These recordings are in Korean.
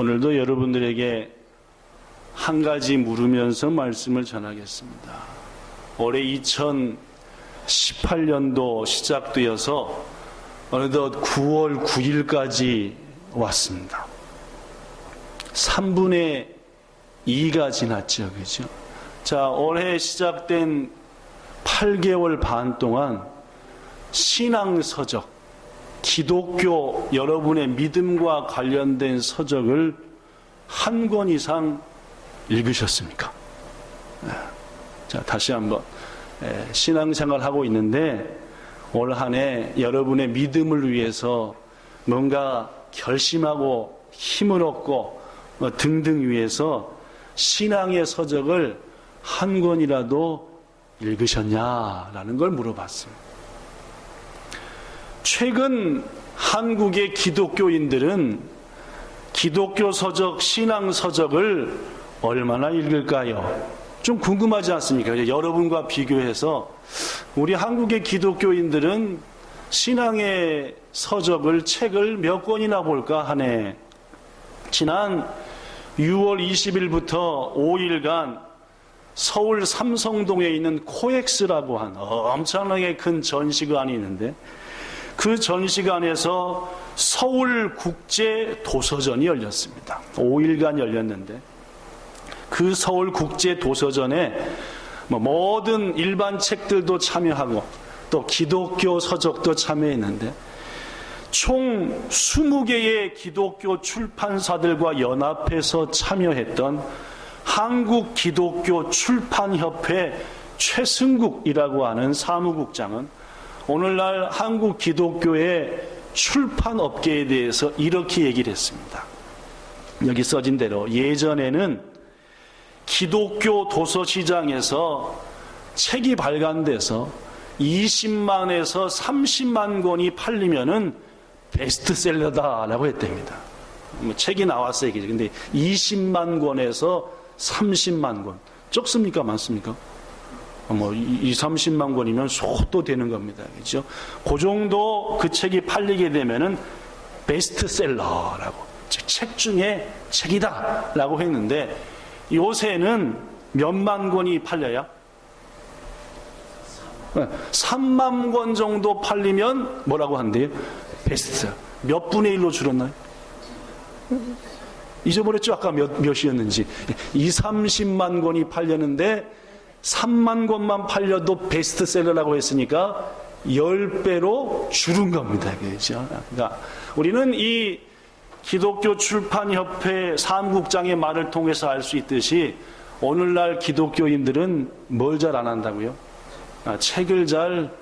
오늘도 여러분들에게 한 가지 물으면서 말씀을 전하겠습니다. 올해 2018년도 시작되어서 어느덧 9월 9일까지 왔습니다. 3분의 2가 지났죠. 그죠? 자, 올해 시작된 8개월 반 동안 신앙서적, 기독교 여러분의 믿음과 관련된 서적을 한 권 이상 읽으셨습니까? 자, 다시 한번 신앙생활 하고 있는데 올 한 해 여러분의 믿음을 위해서 뭔가 결심하고 힘을 얻고 등등 위해서 신앙의 서적을 한 권이라도 읽으셨냐라는 걸 물어봤습니다. 최근 한국의 기독교인들은 기독교 서적, 신앙 서적을 얼마나 읽을까요? 좀 궁금하지 않습니까? 여러분과 비교해서 우리 한국의 기독교인들은 신앙의 서적을, 책을 몇 권이나 볼까 하네. 지난 6월 20일부터 5일간 서울 삼성동에 있는 코엑스라고 한 엄청나게 큰 전시관이 있는데 그 전시관에서 서울국제도서전이 열렸습니다. 5일간 열렸는데 그 서울국제도서전에 모든 일반 책들도 참여하고 또 기독교 서적도 참여했는데 총 20개의 기독교 출판사들과 연합해서 참여했던 한국기독교출판협회 최승국이라고 하는 사무국장은 오늘날 한국 기독교의 출판업계에 대해서 이렇게 얘기를 했습니다. 여기 써진 대로 예전에는 기독교 도서시장에서 책이 발간돼서 20만에서 30만 권이 팔리면은 베스트셀러다라고 했답니다. 책이 나왔어요. 근데 20만 권에서 30만 권. 적습니까? 많습니까? 30만 권이면 소도 되는 겁니다. 그죠? 그 정도 그 책이 팔리게 되면은 베스트셀러라고. 즉, 책 중에 책이다. 라고 했는데 요새는 몇만 권이 팔려요? 3만 권 정도 팔리면 뭐라고 한대요? 베스트. 몇 분의 1로 줄었나요? 잊어버렸죠? 아까 몇이었는지. 30만 권이 팔렸는데 3만 권만 팔려도 베스트셀러라고 했으니까 10배로 줄은 겁니다. 그렇죠? 그러니까 우리는 이 기독교 출판협회 사무국장의 말을 통해서 알 수 있듯이 오늘날 기독교인들은 뭘 잘 안 한다고요? 책을 잘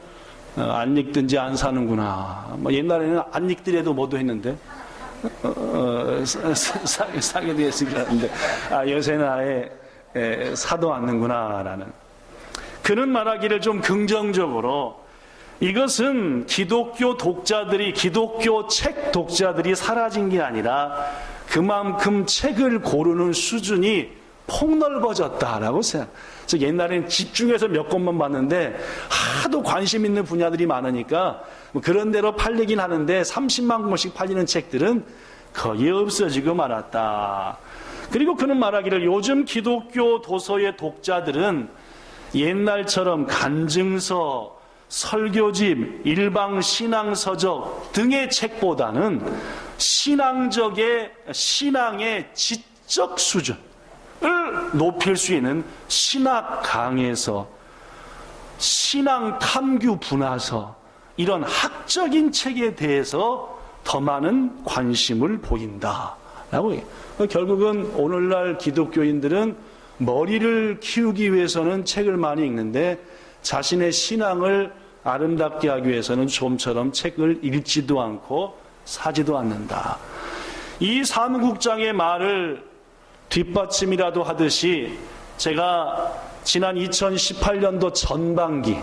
안 읽든지 안 사는구나. 옛날에는 안 읽더라도 뭐도 했는데 사게 되었으니까 하는데 요새는 아예 사도 않는구나라는. 그는 말하기를 좀 긍정적으로 이것은 기독교 독자들이, 기독교 책 독자들이 사라진 게 아니라 그만큼 책을 고르는 수준이 폭넓어졌다라고 생각. 즉 옛날에는 집중해서 몇 권만 봤는데 하도 관심 있는 분야들이 많으니까 그런 대로 팔리긴 하는데 30만 권씩 팔리는 책들은 거의 없어지고 말았다. 그리고 그는 말하기를 요즘 기독교 도서의 독자들은 옛날처럼 간증서, 설교집, 일방 신앙서적 등의 책보다는 신앙의 지적 수준을 높일 수 있는 신학 강해서, 신앙 탐구 분화서, 이런 학적인 책에 대해서 더 많은 관심을 보인다라고 해요. 결국은 오늘날 기독교인들은 머리를 키우기 위해서는 책을 많이 읽는데 자신의 신앙을 아름답게 하기 위해서는 좀처럼 책을 읽지도 않고 사지도 않는다. 이 사무국장의 말을 뒷받침이라도 하듯이 제가 지난 2018년도 전반기,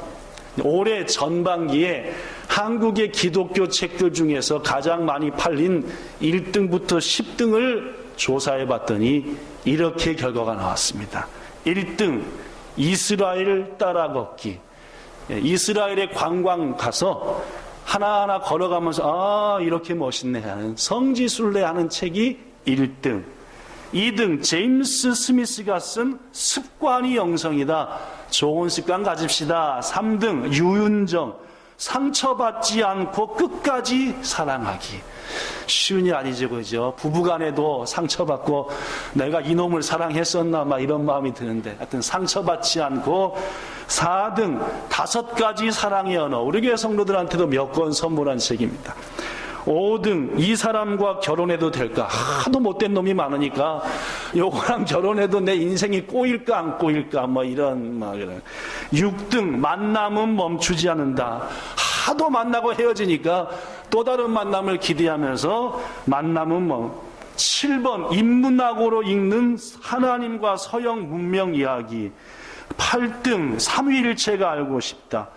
올해 전반기에 한국의 기독교 책들 중에서 가장 많이 팔린 1등부터 10등을 조사해 봤더니 이렇게 결과가 나왔습니다. 1등, 이스라엘 따라 걷기. 이스라엘에 관광 가서 하나하나 걸어가면서 이렇게 멋있네 하는 성지순례 하는 책이 1등. 2등 제임스 스미스가 쓴 습관이 영성이다. 좋은 습관 가집시다. 3등 유윤정, 상처받지 않고 끝까지 사랑하기. 쉬운 일 아니죠, 그죠? 부부간에도 상처받고 내가 이놈을 사랑했었나 막 이런 마음이 드는데, 하여튼 상처받지 않고. 4등 5가지 사랑의 언어. 우리 교회 성도들한테도 몇 권 선물한 책입니다. 5등 이 사람과 결혼해도 될까? 하도 못된 놈이 많으니까 요거랑 결혼해도 내 인생이 꼬일까 안 꼬일까 뭐 이런. 6등 만남은 멈추지 않는다. 하도 만나고 헤어지니까 또 다른 만남을 기대하면서 만남은 7번 인문학으로 읽는 하나님과 서양 문명 이야기. 8등 삼위일체가 알고 싶다.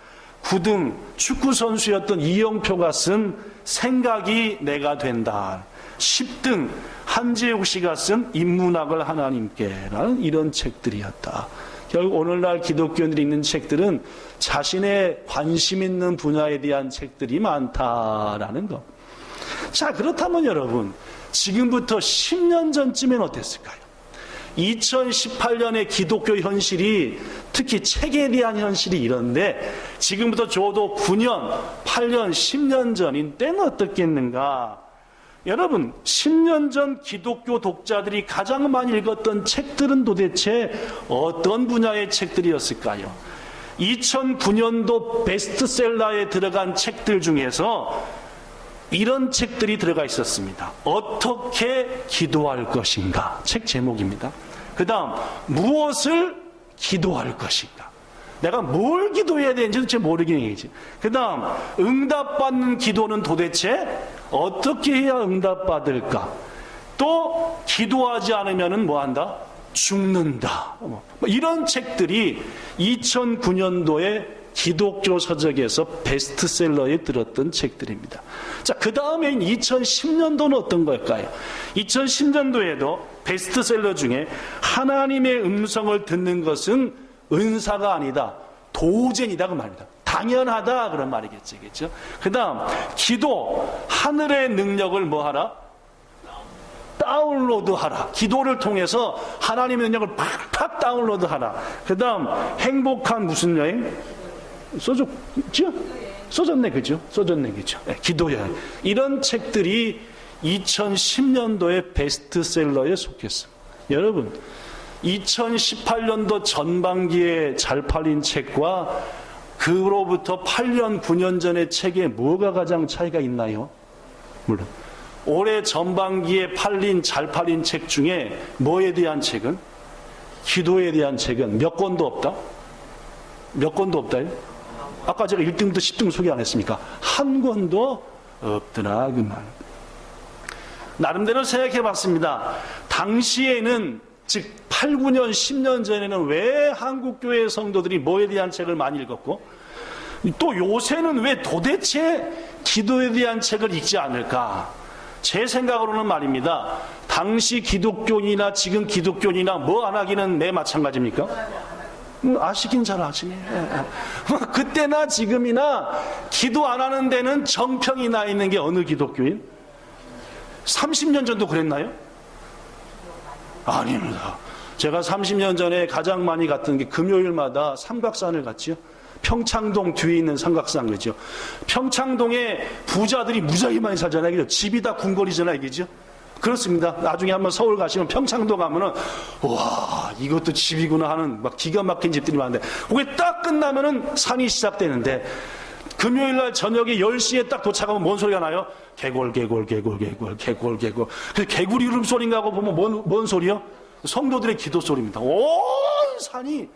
9등 축구선수였던 이영표가 쓴 생각이 내가 된다. 10등 한재욱 씨가 쓴 인문학을 하나님께라는 이런 책들이었다. 결국 오늘날 기독교인들이 읽는 책들은 자신의 관심 있는 분야에 대한 책들이 많다라는 것. 자, 그렇다면 여러분, 지금부터 10년 전쯤엔 어땠을까요? 2018년의 기독교 현실이, 특히 책에 대한 현실이 이런데, 지금부터 적어도 9년, 8년, 10년 전인 때는 어떻겠는가? 여러분, 10년 전 기독교 독자들이 가장 많이 읽었던 책들은 도대체 어떤 분야의 책들이었을까요? 2009년도 베스트셀러에 들어간 책들 중에서 이런 책들이 들어가 있었습니다. 어떻게 기도할 것인가? 책 제목입니다. 그 다음, 무엇을 기도할 것인가? 내가 뭘 기도해야 되는지 도대체 모르겠는 얘기지. 그 다음, 응답받는 기도는 도대체 어떻게 해야 응답받을까? 또, 기도하지 않으면 뭐 한다? 죽는다. 이런 책들이 2009년도에 기독교 서적에서 베스트셀러에 들었던 책들입니다. 자, 그 다음에 2010년도는 어떤 걸까요? 2010년도에도 베스트셀러 중에 하나님의 음성을 듣는 것은 은사가 아니다, 도전이다 그 말입니다. 당연하다 그런 말이겠죠, 그렇죠? 그 다음, 기도, 하늘의 능력을 뭐 하라? 다운로드 하라. 기도를 통해서 하나님의 능력을 팍팍 다운로드 하라. 그 다음, 행복한 무슨 여행? 써줬죠? 써줬네, 그죠? 써줬네, 그죠? 네, 기도 여행. 이런 책들이 2010년도에 베스트셀러에 속했습니다. 여러분, 2018년도 전반기에 잘 팔린 책과 그로부터 8년, 9년 전의 책에 뭐가 가장 차이가 있나요? 물론. 올해 전반기에 잘 팔린 책 중에 뭐에 대한 책은? 기도에 대한 책은 몇 권도 없다? 몇 권도 없다요? 아까 제가 1등부터 10등 소개 안 했습니까? 한 권도 없더라, 그 말. 나름대로 생각해 봤습니다. 당시에는, 즉 8, 9년, 10년 전에는 왜 한국교회 성도들이 뭐에 대한 책을 많이 읽었고, 또 요새는 왜 도대체 기도에 대한 책을 읽지 않을까? 제 생각으로는 말입니다. 당시 기독교인이나 지금 기독교인이나 뭐 안 하기는 매 마찬가지입니까? 아시긴 잘 아시네. 그때나 지금이나 기도 안 하는 데는 정평이 나 있는 게 어느 기독교인? 30년 전도 그랬나요? 아닙니다. 제가 30년 전에 가장 많이 갔던 게 금요일마다 삼각산을 갔지요. 평창동 뒤에 있는 삼각산, 그죠? 평창동에 부자들이 무지하게 많이 살잖아요, 그죠? 집이 다 궁궐이잖아요, 그죠? 그렇습니다. 나중에 한번 서울 가시면 평창동 가면은, 와, 이것도 집이구나 하는 막 기가 막힌 집들이 많은데, 그게 딱 끝나면은 산이 시작되는데, 금요일날 저녁에 10시에 딱 도착하면 뭔 소리가 나요? 개골. 그래서 개구리 울음소리인가 하고 보면 뭔 소리요? 성도들의 기도 소리입니다. 온 산이,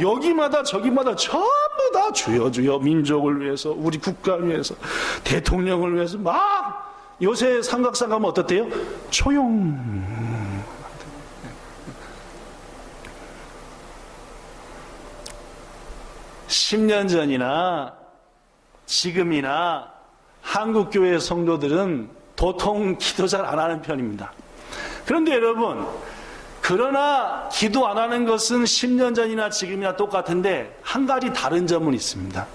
여기마다 저기마다 전부 다 주여 민족을 위해서, 우리 국가를 위해서, 대통령을 위해서 막. 요새 삼각산 가면 어떻대요? 조용. 10년 전이나 지금이나 한국교회 성도들은 도통 기도 잘 안 하는 편입니다. 그런데 여러분, 그러나 기도 안 하는 것은 10년 전이나 지금이나 똑같은데 한 가지 다른 점은 있습니다.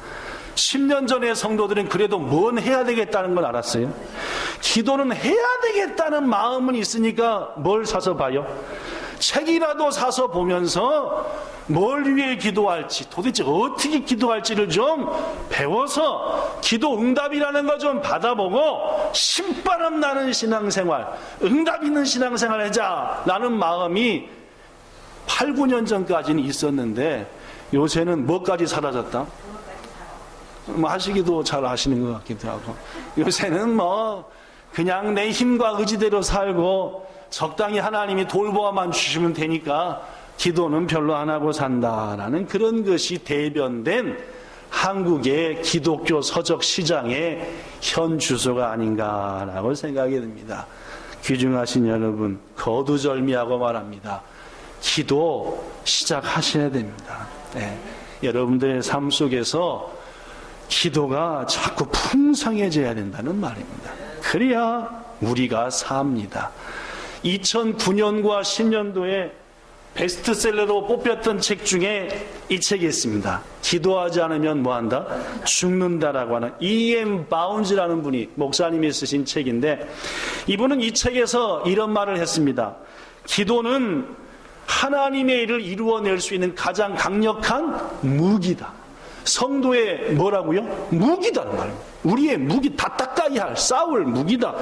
10년 전의 성도들은 그래도 뭔 해야 되겠다는 걸 알았어요. 기도는 해야 되겠다는 마음은 있으니까 뭘 사서 봐요? 책이라도 사서 보면서 뭘 위해 기도할지, 도대체 어떻게 기도할지를 좀 배워서 기도 응답이라는 거 좀 받아보고 신바람 나는 신앙생활, 응답 있는 신앙생활 하자라는 마음이 8, 9년 전까지는 있었는데 요새는 뭐까지 사라졌다? 뭐 하시기도 잘 하시는 것 같기도 하고, 요새는 뭐 그냥 내 힘과 의지대로 살고 적당히 하나님이 돌보아만 주시면 되니까 기도는 별로 안 하고 산다라는 그런 것이 대변된 한국의 기독교 서적 시장의 현 주소가 아닌가라고 생각이 듭니다. 귀중하신 여러분, 거두절미하고 말합니다. 기도 시작하셔야 됩니다. 네. 여러분들의 삶 속에서 기도가 자꾸 풍성해져야 된다는 말입니다. 그래야 우리가 삽니다. 2009년과 10년도에 베스트셀러로 뽑혔던 책 중에 이 책이 있습니다. 기도하지 않으면 뭐한다? 죽는다라고 하는 E.M. 바운즈라는 분이 목사님이 쓰신 책인데, 이분은 이 책에서 이런 말을 했습니다. 기도는 하나님의 일을 이루어낼 수 있는 가장 강력한 무기다. 성도의 뭐라고요? 무기다는 말입니다. 우리의 무기, 다 닦아야 할, 싸울 무기다.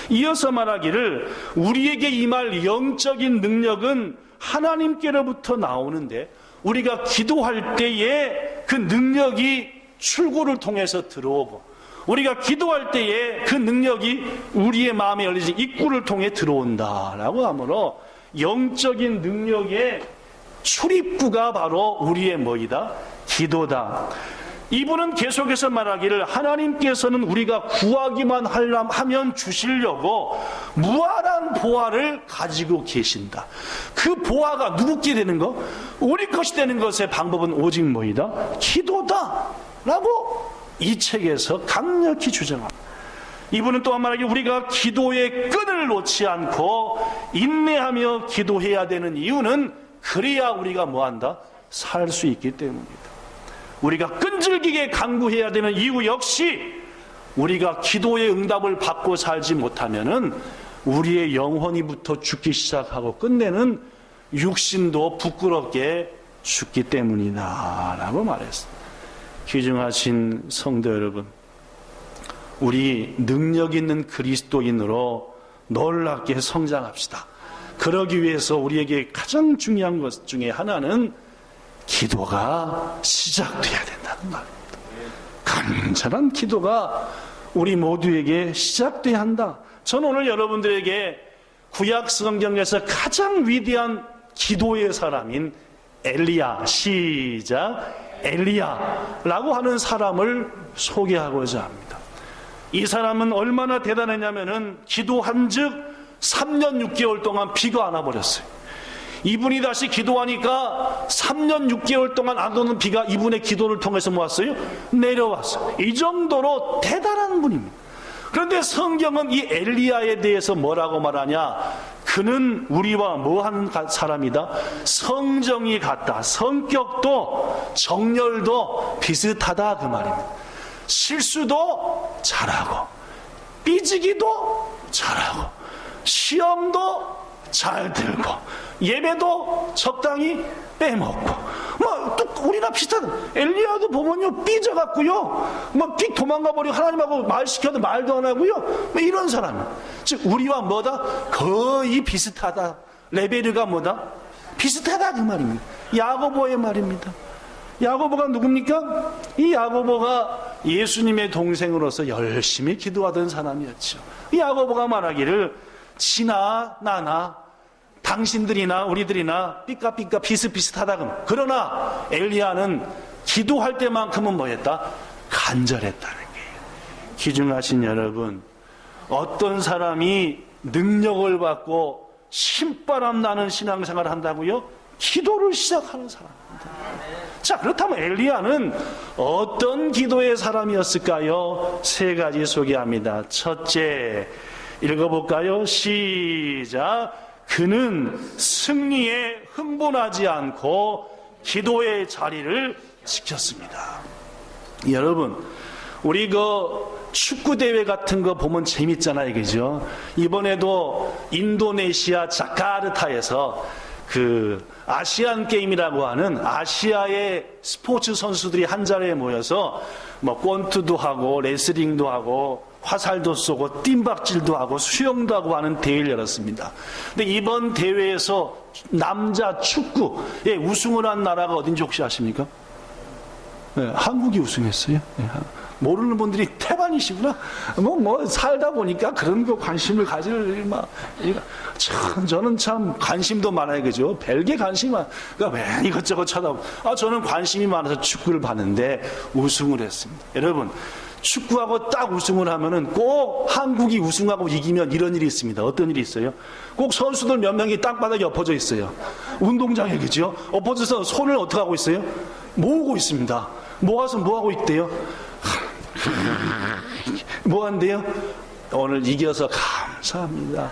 이어서 말하기를 우리에게 임할 영적인 능력은 하나님께로부터 나오는데 우리가 기도할 때에 그 능력이 출구를 통해서 들어오고, 우리가 기도할 때에 그 능력이 우리의 마음에 열리진 입구를 통해 들어온다라고 하므로 영적인 능력의 출입구가 바로 우리의 뭐이다? 기도다. 이분은 계속해서 말하기를 하나님께서는 우리가 구하기만 하면 주시려고 무한한 보화를 가지고 계신다. 그 보화가 누구께 되는 거? 우리 것이 되는 것의 방법은 오직 뭐이다? 기도다 라고 이 책에서 강력히 주장합니다. 이분은 또한 말하기를 우리가 기도의 끈을 놓지 않고 인내하며 기도해야 되는 이유는 그래야 우리가 뭐한다? 살 수 있기 때문이다. 우리가 끈질기게 간구해야 되는 이유 역시 우리가 기도의 응답을 받고 살지 못하면은 우리의 영혼이부터 죽기 시작하고 끝내는 육신도 부끄럽게 죽기 때문이다 라고 말했습니다. 귀중하신 성도 여러분, 우리 능력 있는 그리스도인으로 놀랍게 성장합시다. 그러기 위해서 우리에게 가장 중요한 것 중에 하나는 기도가 시작돼야 된다는 말입니다. 간절한 기도가 우리 모두에게 시작돼야 한다. 저는 오늘 여러분들에게 구약 성경에서 가장 위대한 기도의 사람인 엘리야, 시작, 엘리야라고 하는 사람을 소개하고자 합니다. 이 사람은 얼마나 대단했냐면은 기도한 즉 3년 6개월 동안 비가 안 와버렸어요. 이분이 다시 기도하니까 3년 6개월 동안 안 오는 비가 이분의 기도를 통해서 모았어요? 내려왔어요. 이 정도로 대단한 분입니다. 그런데 성경은 이 엘리야에 대해서 뭐라고 말하냐? 그는 우리와 뭐하는 사람이다? 성정이 같다. 성격도 정열도 비슷하다 그 말입니다. 실수도 잘하고 삐지기도 잘하고 시험도 잘 들고 예배도 적당히 빼먹고 뭐 또 우리나 비슷한 엘리야도 보면요 삐져갖고요 뭐 픽 도망가버리고 하나님하고 말 시켜도 말도 안 하고요 뭐 이런 사람. 즉 우리와 뭐다? 거의 비슷하다. 레벨이가 뭐다? 비슷하다 그 말입니다. 야고보의 말입니다. 야고보가 누굽니까? 이 야고보가 예수님의 동생으로서 열심히 기도하던 사람이었죠. 이 야고보가 말하기를 지나 나나 당신들이나 우리들이나 삐까삐까 비슷비슷하다. 그러나 엘리야는 기도할 때만큼은 뭐였다? 간절했다는 거예요. 귀중하신 여러분, 어떤 사람이 능력을 받고 신바람 나는 신앙생활을 한다고요? 기도를 시작하는 사람입니다. 자, 그렇다면 엘리야는 어떤 기도의 사람이었을까요? 세 가지 소개합니다. 첫째, 읽어볼까요? 시작. 그는 승리에 흥분하지 않고 기도의 자리를 지켰습니다. 여러분, 우리 축구 대회 같은 거 보면 재밌잖아요, 그죠? 이번에도 인도네시아 자카르타에서 그 아시안 게임이라고 하는 아시아의 스포츠 선수들이 한 자리에 모여서 뭐 권투도 하고 레슬링도 하고 화살도 쏘고 뜀박질도 하고 수영도 하고 하는 대회를 열었습니다. 근데 이번 대회에서 남자 축구에 우승을 한 나라가 어딘지 혹시 아십니까? 네, 한국이 우승했어요. 네, 모르는 분들이 태반이시구나. 뭐 살다 보니까 그런 거 관심을 가질 참 저는 참 관심도 많아요, 그죠? 별개 관심만 그러니까 왜 이것저것 쳐다보고 저는 관심이 많아서 축구를 봤는데 우승을 했습니다. 여러분, 축구하고 딱 우승을 하면은 꼭 한국이 우승하고 이기면 이런 일이 있습니다. 어떤 일이 있어요? 꼭 선수들 몇 명이 땅바닥에 엎어져 있어요. 운동장에, 그죠? 엎어져서 손을 어떻게 하고 있어요? 모으고 있습니다. 모아서 뭐 하고 있대요? 뭐 한대요? 오늘 이겨서 감사합니다.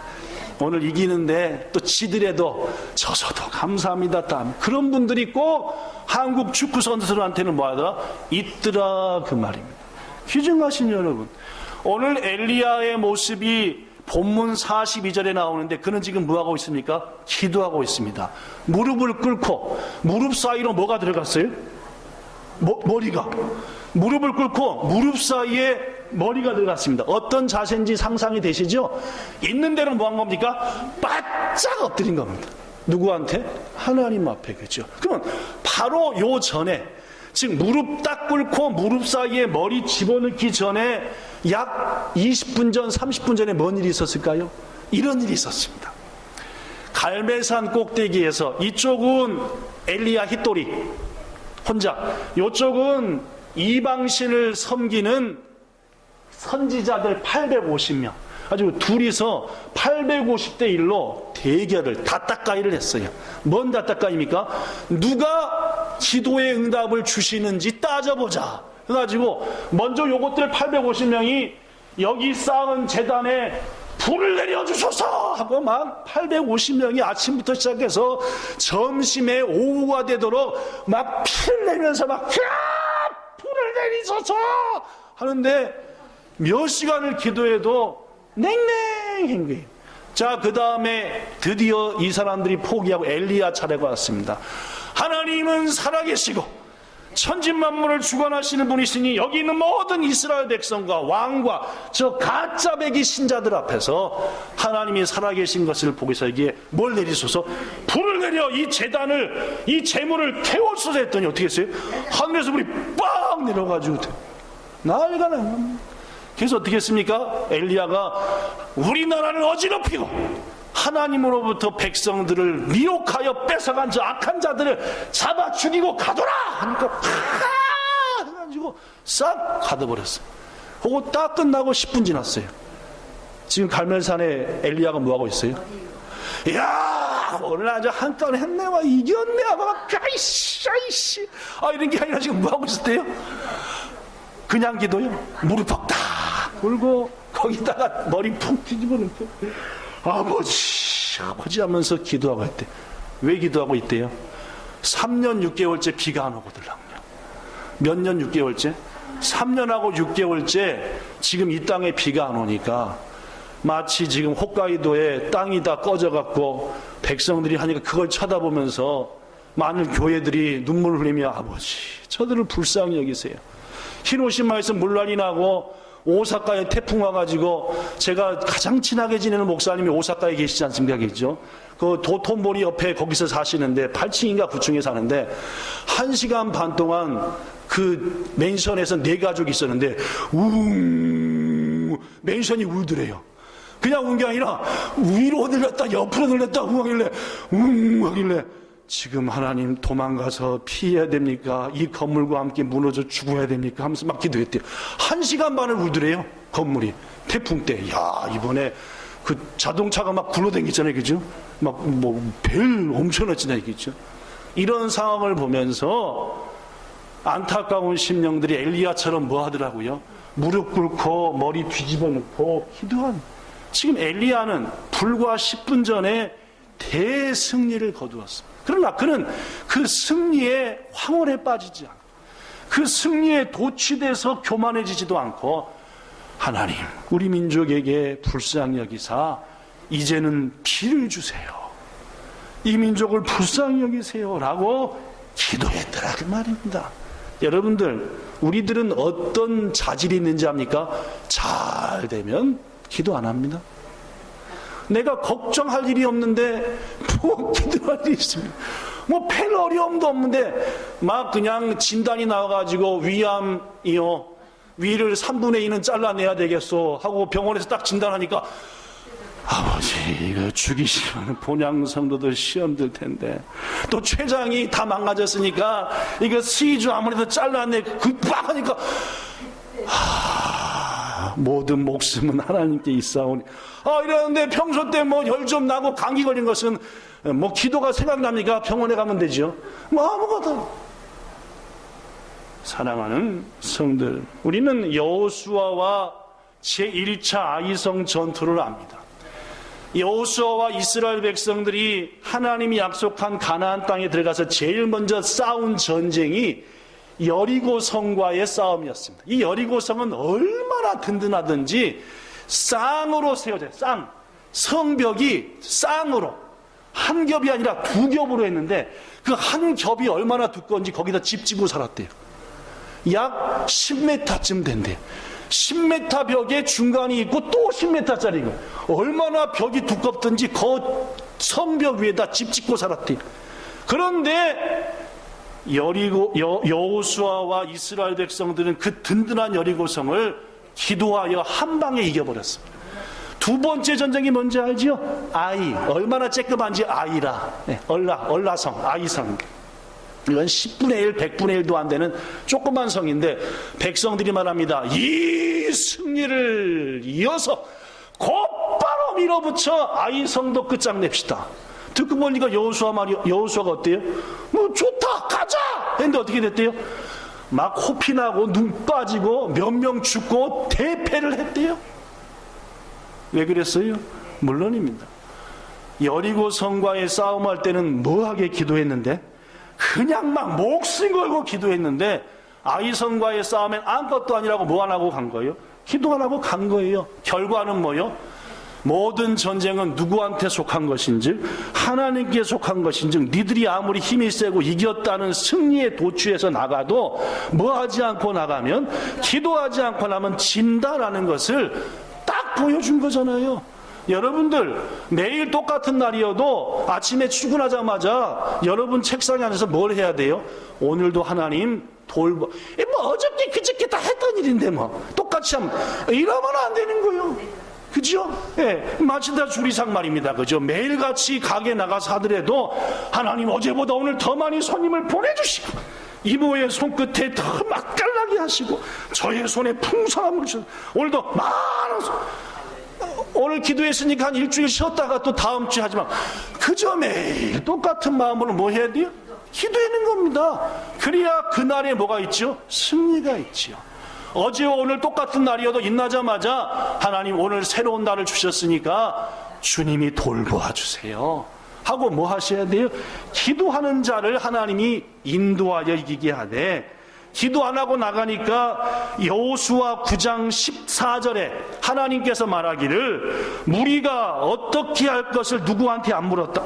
오늘 이기는데 또 지더라도 져서도 감사합니다. 그런 분들이 꼭 한국 축구 선수들한테는 뭐 하더라? 있더라, 그 말입니다. 귀중하신 여러분, 오늘 엘리야의 모습이 본문 42절에 나오는데 그는 지금 뭐 하고 있습니까? 기도하고 있습니다. 무릎을 꿇고 무릎 사이로 뭐가 들어갔어요? 머리가. 무릎을 꿇고 무릎 사이에 머리가 들어갔습니다. 어떤 자세인지 상상이 되시죠? 있는 대로 뭐 한 겁니까? 바짝 엎드린 겁니다. 누구한테? 하나님 앞에, 그죠? 그러면 바로 요 전에, 즉 무릎 딱 꿇고 무릎 사이에 머리 집어넣기 전에 약 20분 전, 30분 전에 뭔 일이 있었을까요? 이런 일이 있었습니다. 갈멜산 꼭대기에서 이쪽은 엘리야 힛돌이 혼자, 이쪽은 이방신을 섬기는 선지자들 850명, 아주 둘이서 850대 1로 대결을, 다따까이를 했어요. 뭔 다따까이입니까? 누가 기도의 응답을 주시는지 따져보자 그래가지고 먼저 요것들 850명이 여기 쌓은 제단에 불을 내려주소서 하고 막 850명이 아침부터 시작해서 점심에 오후가 되도록 막 피를 내면서 막 불을 내리소서 하는데 몇 시간을 기도해도 냉랭한 거예요. 자, 그 다음에 드디어 이 사람들이 포기하고 엘리야 차례가 왔습니다. 하나님은 살아계시고 천진만물을 주관하시는 분이시니 여기 있는 모든 이스라엘 백성과 왕과 저 가짜 배기 신자들 앞에서 하나님이 살아계신 것을 보고서 여기에 뭘 내리소서? 불을 내려 이 제단을, 이 제물을 태워소서 했더니 어떻게 했어요? 하늘에서 불이 빵 내려가지고 난리가 나. 그래서 어떻게 했습니까? 엘리야가 우리나라를 어지럽히고 하나님으로부터 백성들을 미혹하여 뺏어간 저 악한 자들을 잡아 죽이고 가둬라 하니까 해가지고 싹 가둬버렸어요. 그거 딱 끝나고 10분 지났어요. 지금 갈멜산에 엘리야가 뭐하고 있어요? 이야, 오늘 아주 한 건 했네, 와 이겼네 하고 막 아이씨 이런 게 아니라 지금 뭐하고 있었대요? 그냥 기도요. 무릎 팍 굴고 거기다가 머리 푹 뒤집어 놓고 아버지 하면서 기도하고 있대. 왜 기도하고 있대요? 3년 6개월째 비가 안 오거든요. 몇 년 6개월째? 3년하고 6개월째 지금 이 땅에 비가 안 오니까 마치 지금 홋카이도에 땅이 다 꺼져갖고 백성들이 하니까 그걸 쳐다보면서 많은 교회들이 눈물을 흘리며 아버지 저들을 불쌍히 여기세요. 히로시마에서 물난리 나고 오사카에 태풍 와가지고 제가 가장 친하게 지내는 목사님이 오사카에 계시지 않습니까? 계시죠? 그 도톤보리 옆에 거기서 사시는데 8층인가 9층에 사는데 1시간 반 동안 그 맨션에서 4가족이 있었는데 맨션이 울더래요. 그냥 운 게 아니라 위로 늘렸다 옆으로 늘렸다 하길래 하길래 지금 하나님 도망가서 피해야 됩니까? 이 건물과 함께 무너져 죽어야 됩니까? 하면서 막 기도했대요. 1시간 반을 울더래요. 건물이 태풍 때. 야, 이번에 그 자동차가 막 굴러다니잖아요, 그죠? 막 뭐 벨 엄청났잖아요, 그죠? 이런 상황을 보면서 안타까운 심령들이 엘리야처럼 뭐 하더라고요? 무릎 꿇고 머리 뒤집어 놓고 기도한. 지금 엘리야는 불과 10분 전에 대승리를 거두었습니다. 그러나 그는 그 승리의 황홀에 빠지지 않고 그 승리에 도취돼서 교만해지지도 않고 하나님, 우리 민족에게 불쌍히 여기사 이제는 비를 주세요. 이 민족을 불쌍히 여기세요 라고 기도했더라 그 말입니다. 여러분들, 우리들은 어떤 자질이 있는지 압니까? 잘 되면 기도 안 합니다. 내가 걱정할 일이 없는데 뭐 기도할 일이 있습니다. 뭐 별 어려움도 없는데 막 그냥 진단이 나와가지고 위암이요, 위를 3분의 2는 잘라내야 되겠어 하고 병원에서 딱 진단하니까, 아버지 이거 죽이시면 본향 성도들 시험 들 텐데, 또 췌장이 다 망가졌으니까 이거 시주 아무래도 잘라내 빡 하니까 모든 목숨은 하나님께 있사오니, 이러는데 평소 때 뭐 열 좀 나고 감기 걸린 것은 뭐 기도가 생각납니까? 병원에 가면 되죠. 뭐 아무것도. 사랑하는 성들, 우리는 여호수아와 제1차 아이성 전투를 압니다. 여호수아와 이스라엘 백성들이 하나님이 약속한 가나안 땅에 들어가서 제일 먼저 싸운 전쟁이 여리고 성과의 싸움이었습니다. 이 여리고 성은 얼마나 든든하든지 쌍으로 세워져요. 쌍. 성벽이 쌍으로 한 겹이 아니라 두 겹으로 했는데 그 한 겹이 얼마나 두꺼운지 거기다 집 지고 살았대요. 약 10m쯤 된대요. 10m 벽에 중간이 있고 또 10m짜리고 얼마나 벽이 두껍든지 그 성벽 위에다 집 짓고 살았대요. 그런데 여호수아와 이스라엘 백성들은 그 든든한 여리고성을 기도하여 한 방에 이겨버렸습니다. 두 번째 전쟁이 뭔지 알죠? 아이, 얼마나 쬐끔한지 아이라, 얼라성, 아이성. 이건 10분의 1, 100분의 1도 안 되는 조그만 성인데 백성들이 말합니다. 이 승리를 이어서 곧바로 밀어붙여 아이성도 끝장냅시다. 듣고 보니까 여호수아가 어때요? 뭐 좋다, 가자! 했는데 어떻게 됐대요? 막 호피 나고 눈 빠지고 몇 명 죽고 대패를 했대요. 왜 그랬어요? 물론입니다. 여리고 성과의 싸움할 때는 뭐하게 기도했는데? 그냥 막 목숨 걸고 기도했는데 아이성과의 싸움엔 아무것도 아니라고 뭐 안 하고 간 거예요? 기도 안 하고 간 거예요. 결과는 뭐요? 모든 전쟁은 누구한테 속한 것인지 하나님께 속한 것인지 니들이 아무리 힘이 세고 이겼다는 승리에 도취해서 나가도 뭐하지 않고 나가면, 기도하지 않고 나면 진다라는 것을 딱 보여준 거잖아요. 여러분들, 매일 똑같은 날이어도 아침에 출근하자마자 여러분 책상에 앉아서 뭘 해야 돼요? 오늘도 하나님 뭐 어저께 그저께 다 했던 일인데 뭐 똑같이 하면, 이러면 안 되는 거예요. 그죠? 예, 마치 다 주리상 말입니다. 그죠? 매일같이 가게 나가서 하더라도 하나님 어제보다 오늘 더 많이 손님을 보내주시고 이모의 손끝에 더 맛깔나게 하시고 저의 손에 풍성함을 주시고 오늘도 많은 오늘 기도했으니까 한 일주일 쉬었다가 또 다음 주에 하지만 그저 매일 똑같은 마음으로 뭐 해야 돼요? 기도하는 겁니다. 그래야 그날에 뭐가 있죠? 승리가 있지요. 어제와 오늘 똑같은 날이어도 인나자마자 하나님 오늘 새로운 날을 주셨으니까 주님이 돌보아 주세요 하고 뭐 하셔야 돼요? 기도하는 자를 하나님이 인도하여 이기게 하되, 기도 안 하고 나가니까 여호수아 9장 14절에 하나님께서 말하기를 무리가 어떻게 할 것을 누구한테 안 물었다.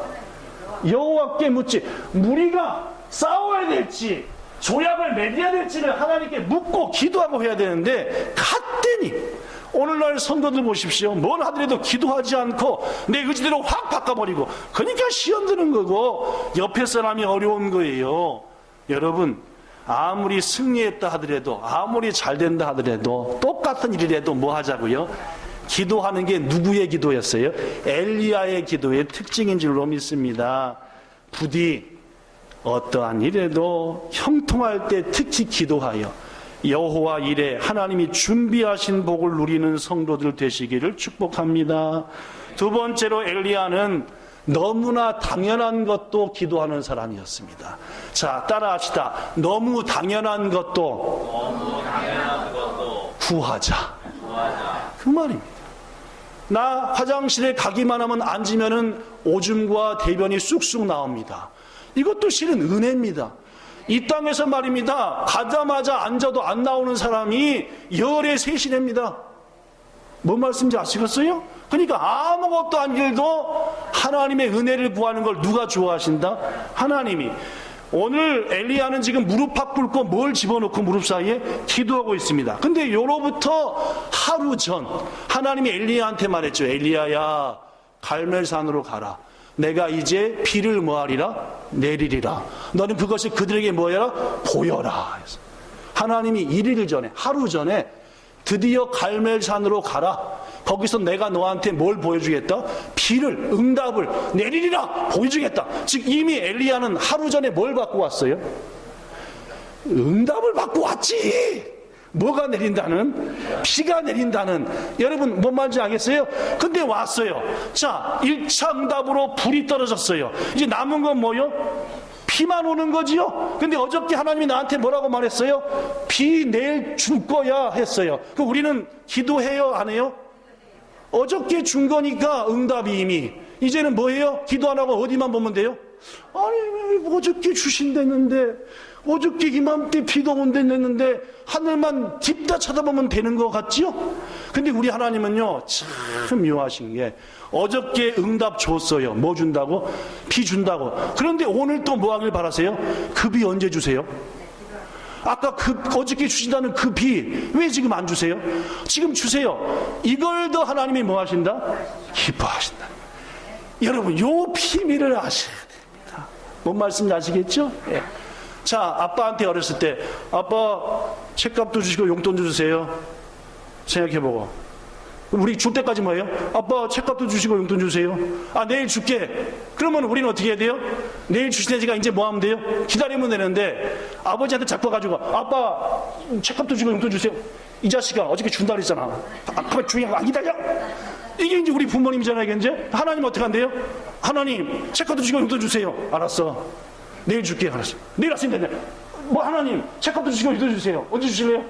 여호와께 묻지. 무리가 싸워야 될지 조약을 맺어야 될지를 하나님께 묻고 기도하고 해야 되는데, 갔더니 오늘날 성도들 보십시오. 뭘 하더라도 기도하지 않고 내 의지대로 확 바꿔버리고, 그러니까 시험 드는 거고 옆에 사람이 어려운 거예요. 여러분, 아무리 승리했다 하더라도, 아무리 잘 된다 하더라도 똑같은 일이라도 뭐 하자고요? 기도하는 게 누구의 기도였어요? 엘리야의 기도의 특징인 줄로 믿습니다. 부디 어떠한 일에도 형통할 때 특히 기도하여 여호와 일에 하나님이 준비하신 복을 누리는 성도들 되시기를 축복합니다. 두 번째로 엘리야는 너무나 당연한 것도 기도하는 사람이었습니다. 자, 따라합시다. 너무 당연한 것도 구하자. 그 말입니다. 나 화장실에 가기만 하면 앉으면은 오줌과 대변이 쑥쑥 나옵니다. 이것도 실은 은혜입니다. 이 땅에서 말입니다. 가자마자 앉아도 안 나오는 사람이 열의 셋이랍니다. 뭔 말씀인지 아시겠어요? 그러니까 아무것도 안 길도 하나님의 은혜를 구하는 걸 누가 좋아하신다? 하나님이. 오늘 엘리야는 지금 무릎팍 꿇고 뭘 집어넣고 무릎 사이에 기도하고 있습니다. 근데 요로부터 하루 전 하나님이 엘리야한테 말했죠. 엘리야야, 갈멜산으로 가라. 내가 이제 비를 뭐하리라? 내리리라. 너는 그것이 그들에게 뭐해라? 보여라. 하나님이 1일 전에, 하루 전에 드디어 갈멜산으로 가라. 거기서 내가 너한테 뭘 보여주겠다? 비를, 응답을 내리리라 보여주겠다. 즉 이미 엘리야는 하루 전에 뭘 받고 왔어요? 응답을 받고 왔지. 뭐가 내린다는? 비가 내린다는. 여러분 뭔 말인지 알겠어요? 근데 왔어요. 자, 1차 응답으로 불이 떨어졌어요. 이제 남은 건 뭐요? 비만 오는 거지요. 근데 어저께 하나님이 나한테 뭐라고 말했어요? 비 내일 줄 거야 했어요. 그 우리는 기도해요, 안 해요? 어저께 준 거니까 응답이 이미. 이제는 뭐예요? 기도 안 하고 어디만 보면 돼요? 아니, 어저께 주신댔는데, 어저께 이맘때 비가 온댔는데 하늘만 딥다 쳐다보면 되는 것 같지요? 근데 우리 하나님은요 참 묘하신 게, 어저께 응답 줬어요. 뭐 준다고? 비 준다고. 그런데 오늘 또 뭐 하길 바라세요? 그 비 언제 주세요? 아까 어저께 주신다는 그 비 왜 지금 안 주세요? 지금 주세요. 이걸 더 하나님이 뭐 하신다? 기뻐하신다. 여러분 요 비밀을 아셔야 됩니다. 뭔 말씀인지 아시겠죠? 예. 자, 아빠한테 어렸을 때 아빠 책값도 주시고 용돈도 주세요. 생각해보고 우리 줄 때까지 뭐예요? 아빠 책값도 주시고 용돈 주세요. 아, 내일 줄게. 그러면 우리는 어떻게 해야 돼요? 내일 주시내지가 이제 뭐 하면 돼요? 기다리면 되는데 아버지한테 잡아가지고 아빠 책값도 주고 용돈 주세요. 이 자식아 어저께 준다 그랬잖아. 아빠 중요한 거 안 기다려? 이게 이제 우리 부모님이잖아요. 이제 하나님 어떻게 한대요? 하나님 책값도 주고 용돈 주세요. 알았어. 내일 줄게. 알았어. 내일 왔으면 되네. 뭐 하나님 책값도 주시고 용돈 주세요. 언제 주실래요?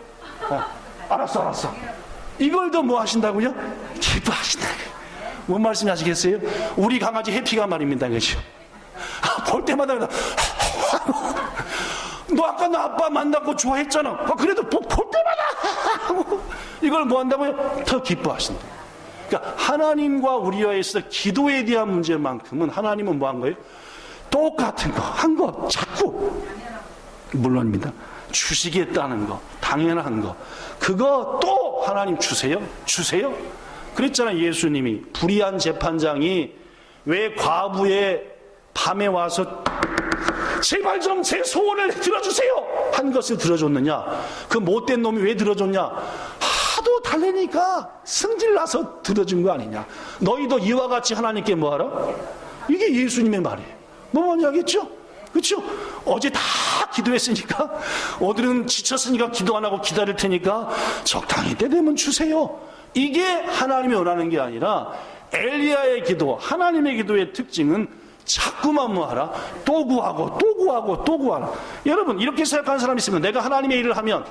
알았어. 이걸 더 뭐 하신다고요? 기뻐하신다. 뭔 말씀 아시겠어요? 우리 강아지 해피가 말입니다. 그죠? 볼 때마다 너 아까 나 아빠 만나고 좋아했잖아. 그래도 볼 때마다 이걸 뭐 한다고요? 더 기뻐하신다. 그러니까 하나님과 우리와 있어 기도에 대한 문제만큼은 하나님은 뭐 한 거예요? 똑같은 거, 한 거 자꾸, 물론입니다. 주시겠다는 거, 당연한 거, 그거 또 하나님 주세요? 그랬잖아요. 예수님이. 불의한 재판장이 왜 과부의 밤에 와서 제발 좀 제 소원을 들어주세요 한 것을 들어줬느냐? 그 못된 놈이 왜 들어줬냐? 하도 달래니까 승질나서 들어준 거 아니냐? 너희도 이와 같이 하나님께 뭐하라? 이게 예수님의 말이에요. 뭐 뭔지 알겠죠? 그렇죠? 어제 다 기도했으니까 오늘은 지쳤으니까 기도 안 하고 기다릴 테니까 적당히 때 되면 주세요. 이게 하나님이 원하는 게 아니라, 엘리야의 기도, 하나님의 기도의 특징은 자꾸만 뭐하라? 또 구하라. 여러분 이렇게 생각하는 사람이 있으면, 내가 하나님의 일을 하면,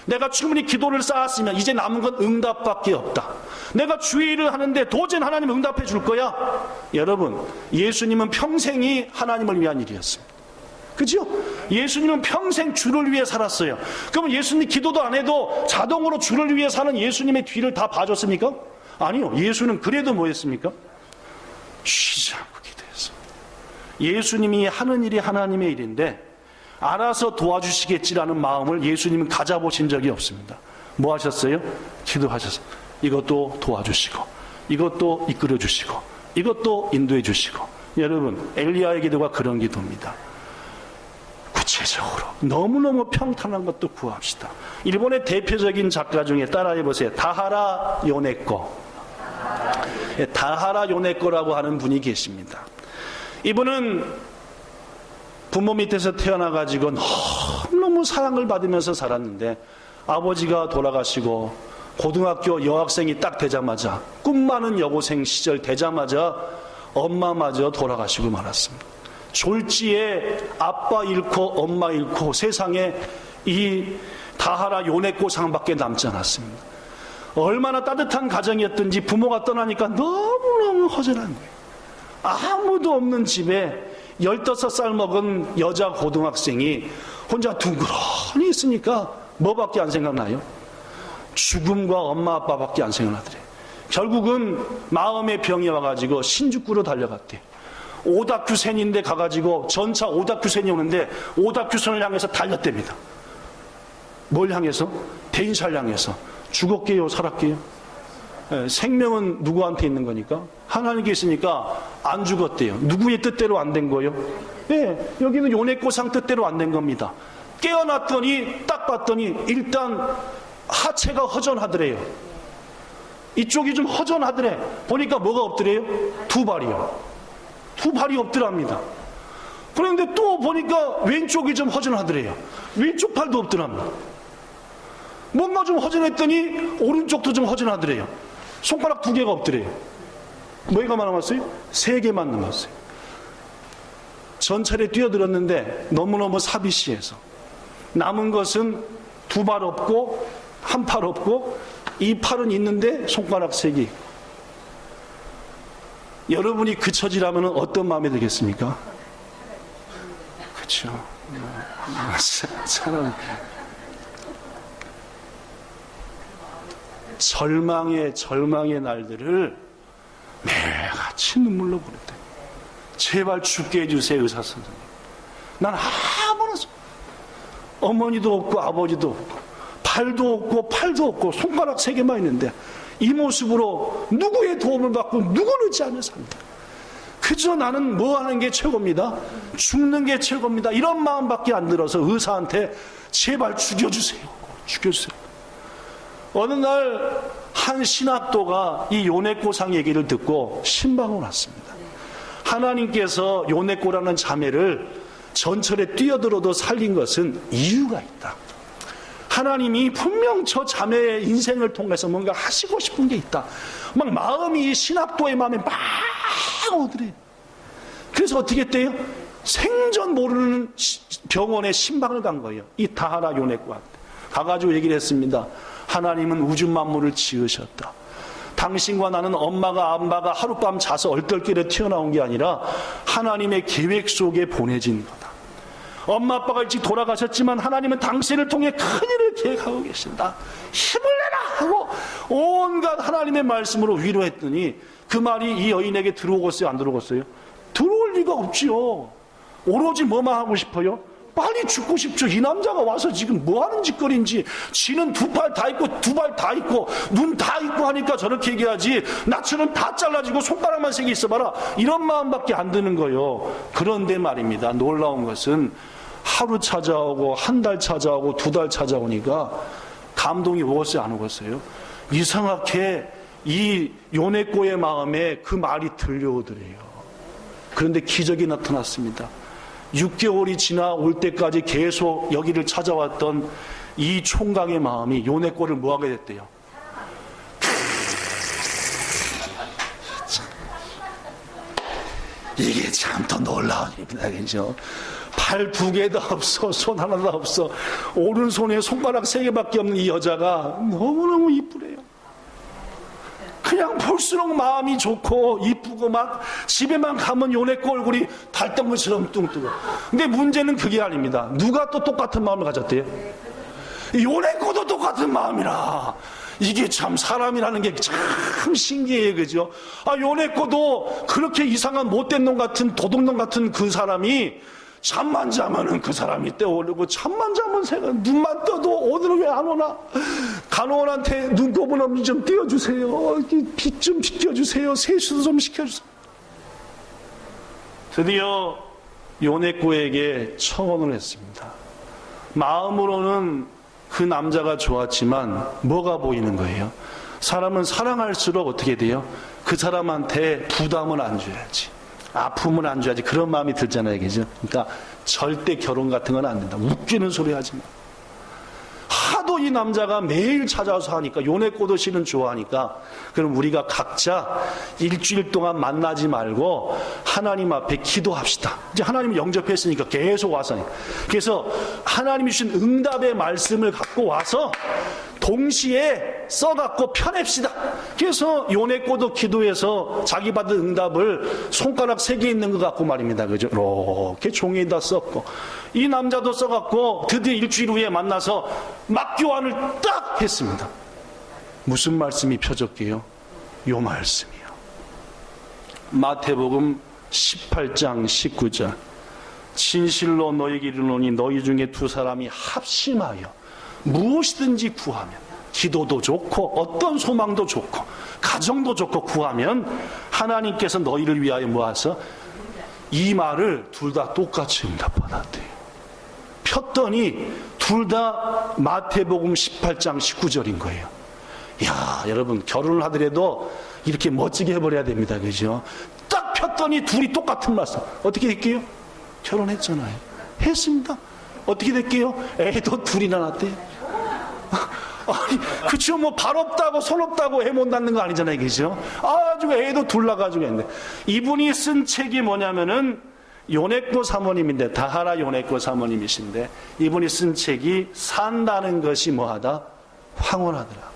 내가 충분히 기도를 쌓았으면 이제 남은 건 응답밖에 없다. 내가 주의 일을 하는데 도저히 하나님 응답해 줄 거야? 여러분, 예수님은 평생이 하나님을 위한 일이었습니다. 그죠? 예수님은 평생 주를 위해 살았어요. 그러면 예수님 기도도 안 해도 자동으로 주를 위해 사는 예수님의 뒤를 다 봐줬습니까? 아니요. 예수는 그래도 뭐 했습니까? 쉬지 않고 기도했어요. 예수님이 하는 일이 하나님의 일인데 알아서 도와주시겠지라는 마음을 예수님은 가져보신 적이 없습니다. 뭐 하셨어요? 기도하셨어요. 이것도 도와주시고, 이것도 이끌어주시고, 이것도 인도해 주시고. 여러분, 엘리야의 기도가 그런 기도입니다. 구체적으로 너무너무 평탄한 것도 구합시다. 일본의 대표적인 작가 중에 따라해보세요. 다하라 요네코. 다하라 요네코라고 하는 분이 계십니다. 이분은 부모 밑에서 태어나가지고 너무 사랑을 받으면서 살았는데, 아버지가 돌아가시고 고등학교 여학생이 딱 되자마자, 꿈 많은 여고생 시절 되자마자 엄마마저 돌아가시고 말았습니다. 졸지에 아빠 잃고 엄마 잃고 세상에 이 다하라 요네코 상밖에 남지 않았습니다. 얼마나 따뜻한 가정이었든지 부모가 떠나니까 너무너무 허전한 거예요. 아무도 없는 집에 15살 먹은 여자 고등학생이 혼자 둥그러니 있으니까 뭐밖에 안 생각나요? 죽음과 엄마 아빠밖에 안 생각나더래요. 결국은 마음의 병이 와가지고 신주쿠로 달려갔대요. 오다큐센인데 가가지고 전차 오다큐센이 오는데 오다큐센을 향해서 달렸답니다. 뭘 향해서? 대인사를 향해서. 죽었게요, 살았게요? 생명은 누구한테 있는 거니까? 하나님께 있으니까 안 죽었대요. 누구의 뜻대로 안 된 거예요? 여기는 요네코상 뜻대로 안 된 겁니다. 깨어났더니 딱 봤더니 일단 하체가 허전하더래요. 이쪽이 좀 허전하더래. 보니까 뭐가 없더래요? 두 발이요. 두 발이 없더랍니다. 그런데 또 보니까 왼쪽이 좀 허전하더래요. 왼쪽 팔도 없더랍니다. 뭔가 좀 허전했더니 오른쪽도 좀 허전하더래요. 손가락 2개가 없더래요. 뭐가만 남았어요? 3개만 남았어요. 전철에 뛰어들었는데 너무너무 사비시해서 남은 것은 2발 없고 1팔 없고 이 팔은 있는데 손가락 3개 있고. 여러분이 그 처지라면 어떤 마음이 들겠습니까? 그렇죠. 사람 절망의 날들을 매일같이 눈물로 보냈대. 제발 죽게 해주세요, 의사 선생님. 난 아무나 어머니도 없고 아버지도 없고 발도 없고 팔도 없고 손가락 3개만 있는데 이 모습으로 누구의 도움을 받고 누구를 의지 않으며 삽니다. 그저 나는 뭐 하는 게 최고입니다. 죽는 게 최고입니다. 이런 마음밖에 안 들어서 의사한테 제발 죽여주세요. 죽여주세요. 어느 날 한 신학도가 이 요네코상 얘기를 듣고 신방을 왔습니다. 하나님께서 요네코라는 자매를 전철에 뛰어들어도 살린 것은 이유가 있다. 하나님이 분명 저 자매의 인생을 통해서 뭔가 하시고 싶은 게 있다. 막 마음이 신학도의 마음에 막 오더래. 그래서 어떻게 했대요? 생전 모르는 병원에 신방을 간 거예요. 이 다하라 요네코한테 가가지고 얘기를 했습니다. 하나님은 우주 만물을 지으셨다. 당신과 나는 엄마가 아빠가 하룻밤 자서 얼떨결에 튀어나온 게 아니라 하나님의 계획 속에 보내진 거다. 엄마 아빠가 일찍 돌아가셨지만 하나님은 당신을 통해 큰일을 계획하고 계신다. 힘을 내라 하고 온갖 하나님의 말씀으로 위로했더니 그 말이 이 여인에게 들어오겠어요? 안 들어오겠어요? 들어올 리가 없지요. 오로지 뭐만 하고 싶어요? 빨리 죽고 싶죠. 이 남자가 와서 지금 뭐 하는 짓거리인지. 지는 2팔 다 있고 2발 다 있고 눈 다 있고 하니까 저렇게 얘기하지. 나처럼 다 잘라지고 손가락만 3개 있어봐라. 이런 마음밖에 안 드는 거예요. 그런데 말입니다. 놀라운 것은 하루 찾아오고 한 달 찾아오고 2달 찾아오니까 감동이 오겠어요? 안 오겠어요? 이상하게 이 요네코의 마음에 그 말이 들려오더래요. 그런데 기적이 나타났습니다. 6개월이 지나올 때까지 계속 여기를 찾아왔던 이 총각의 마음이 요네코를 뭐하게 됐대요? 이게 참 더 놀라운 일입니다. 그죠? 팔 2개도 없어, 손 하나도 없어. 오른손에 손가락 3개밖에 없는 이 여자가 너무너무 이쁘래요. 그냥 볼수록 마음이 좋고 이쁘고 막 집에만 가면 요네코 얼굴이 달덩이처럼 뚱뚱해. 근데 문제는 그게 아닙니다. 누가 또 똑같은 마음을 가졌대요? 요네코도 똑같은 마음이라. 이게 참 사람이라는 게 참 신기해요. 그죠? 요네코도 그렇게 이상한 못된 놈 같은 도둑놈 같은 그 사람이 잠만 자면은 그 사람이 떼어오르고 잠만 자면 새가 눈만 떠도 오늘은 왜 안 오나? 간호원한테 눈곱은 없니 좀 띄워주세요. 빛 좀 비켜주세요. 세수도 좀 시켜주세요. 드디어 요네코에게 청혼을 했습니다. 마음으로는 그 남자가 좋았지만 뭐가 보이는 거예요? 사람은 사랑할수록 어떻게 돼요? 그 사람한테 부담을 안 줘야지. 아픔을 안 줘야지. 그런 마음이 들잖아요. 그죠? 그러니까 절대 결혼 같은 건 안 된다. 웃기는 소리 하지 마. 하도 이 남자가 매일 찾아와서 하니까 요네코도 씨는 좋아하니까 그럼 우리가 각자 일주일 동안 만나지 말고 하나님 앞에 기도합시다. 이제 하나님이 영접했으니까 계속 와서 그래서 하나님이 주신 응답의 말씀을 갖고 와서 동시에 써갖고 펴냅시다. 그래서 요네코도 기도해서 자기 받은 응답을 손가락 3개 있는 것 같고 말입니다. 그죠? 이렇게 종이에다 썼고 이 남자도 써갖고 드디어 일주일 후에 만나서 막 교환을 딱 했습니다. 무슨 말씀이 펴졌게요? 요 말씀이요. 마태복음 18장 19절. 진실로 너희에게 이르노니 너희 중에 두 사람이 합심하여 무엇이든지 구하면, 기도도 좋고 어떤 소망도 좋고 가정도 좋고 구하면 하나님께서 너희를 위하여 모아서, 이 말을 둘 다 똑같이 응답받았대요. 폈더니 둘 다 마태복음 18장 19절인 거예요. 이야, 여러분, 결혼을 하더라도 이렇게 멋지게 해버려야 됩니다. 그죠? 딱 폈더니 둘이 똑같은 말씀. 어떻게 될게요? 결혼했잖아요. 했습니다. 어떻게 될게요? 애도 둘이나 낳았대요. 아니, 그쵸, 뭐, 발 없다고, 손 없다고 애 못 낳는 거 아니잖아요. 그죠? 아주 애도 둘 낳아가지고 했는데. 이분이 쓴 책이 뭐냐면은, 요네코 사모님인데, 다하라 요네코 사모님이신데, 이분이 쓴 책이 산다는 것이 뭐하다? 황홀하더라.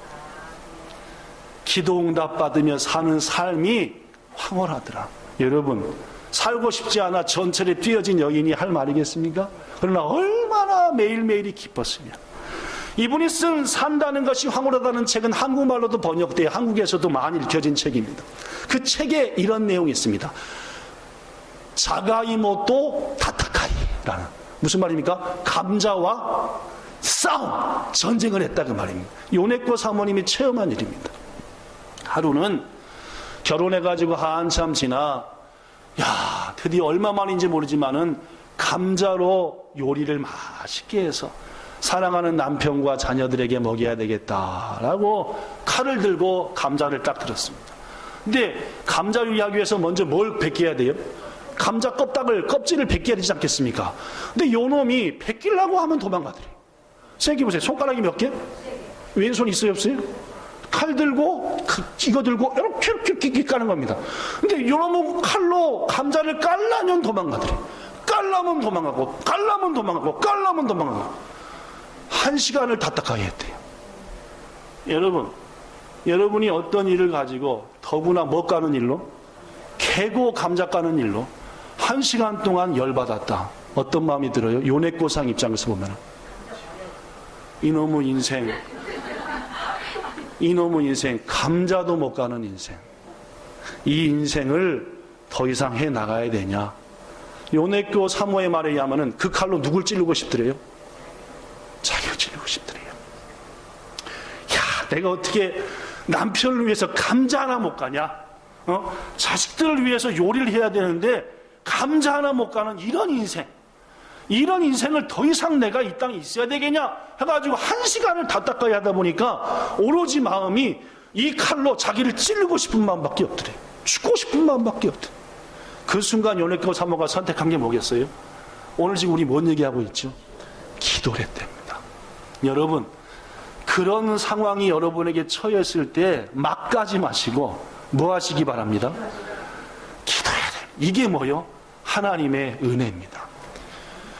기도 응답 받으며 사는 삶이 황홀하더라. 여러분, 살고 싶지 않아 전철에 뛰어진 여인이 할 말이겠습니까? 그러나 얼마나 매일매일이 기뻤으며. 이분이 쓴 산다는 것이 황홀하다는 책은 한국말로도 번역되어 한국에서도 많이 읽혀진 책입니다. 그 책에 이런 내용이 있습니다. 자가이모토 타타카이라는, 무슨 말입니까? 감자와 싸움, 전쟁을 했다 그 말입니다. 요네코 사모님이 체험한 일입니다. 하루는 결혼해가지고 한참 지나, 야, 드디어 얼마 만인지 모르지만은 감자로 요리를 맛있게 해서 사랑하는 남편과 자녀들에게 먹여야 되겠다라고 칼을 들고 감자를 딱 들었습니다. 근데 감자 요리하기 위해서 먼저 뭘 벗겨야 돼요? 감자 껍질을 벗겨야 되지 않겠습니까? 근데 요놈이 벗기려고 하면 도망가더래요. 생각해보세요. 손가락이 몇 개? 왼손 있어요, 없어요? 칼 들고, 이거 들고, 이렇게 까는 겁니다. 근데 요놈은 칼로 감자를 깔라면 도망가더래요. 깔라면 도망가고, 깔라면 도망가고, 깔라면 도망가고. 1시간을 답답하게 했대요. 여러분이 어떤 일을 가지고, 더구나 뭐 까는 일로? 캐고 감자 까는 일로 1시간 동안 열받았다. 어떤 마음이 들어요? 요네코상 입장에서 보면, 이놈의 인생, 감자도 못 가는 인생. 이 인생을 더 이상 해 나가야 되냐? 요네코 사모의 말에 의하면 그 칼로 누굴 찌르고 싶더래요? 자기를 찌르고 싶더래요. 야, 내가 어떻게 남편을 위해서 감자 하나 못 가냐? 자식들을 위해서 요리를 해야 되는데 감자 하나 못 가는 이런 인생을 더 이상 내가 이 땅에 있어야 되겠냐 해가지고 1시간을 다 닦아야 하다 보니까 오로지 마음이 이 칼로 자기를 찌르고 싶은 마음밖에 없더래. 죽고 싶은 마음밖에 없더래. 그 순간 요네코 사모가 선택한 게 뭐겠어요? 오늘 지금 우리 뭔 얘기하고 있죠? 기도를 했답니다. 여러분, 그런 상황이 여러분에게 처했을 때 막 가지 마시고 뭐 하시기 바랍니다? 기도해야 돼요. 이게 뭐요? 하나님의 은혜입니다.